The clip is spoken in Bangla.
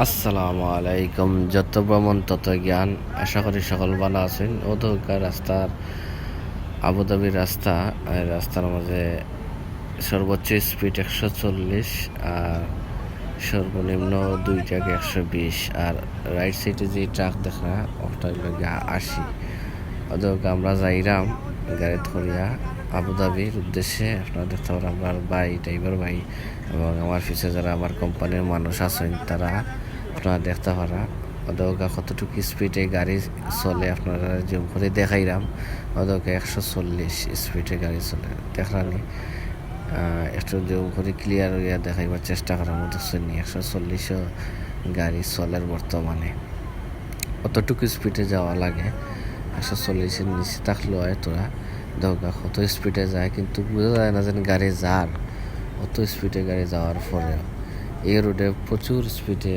আসসালামু আলাইকুম। যত ভ্রমণ তত জ্ঞান। আশা করি সকল ভালো আছেন। ওদৌকা রাস্তার আবুধাবির রাস্তা, এই রাস্তার মাঝে সর্বোচ্চ স্পিড 140 আর সর্বনিম্ন 2 থেকে 120। আর রাইট সাইডে যে ট্রাক দেখা ওটা হইল গিয়া 80। ওদৌকা আমরা যাইরাম গাড়ি ধরিয়া আবুধাবির উদ্দেশ্যে। আপনারা দেখতে পারেন আমার ভাই, ড্রাইভার ভাই এবং আমার পিছিয়ে যারা আমার কোম্পানির মানুষ আছেন তারা আপনারা দেখতে পারা ওদেরকে কতটুকু স্পিডে গাড়ি চলে আপনারা জুম করে দেখাইলাম। ওদেরকে 140 স্পিডে গাড়ি চলে দেখলানি। একটু জুম করে ক্লিয়ার হইয়া দেখাইবার চেষ্টা করার মতো শুনি 140 গাড়ি চলের বর্তমানে। অতটুকু স্পিডে যাওয়া লাগে। 140-এর নিচে থাকলেও হয় তোরা দরকার কত স্পিডে যায়, কিন্তু বোঝা যায় না যেন গাড়ি যার অত স্পিডে গাড়ি যাওয়ার পরেও এই রোডে প্রচুর স্পিডে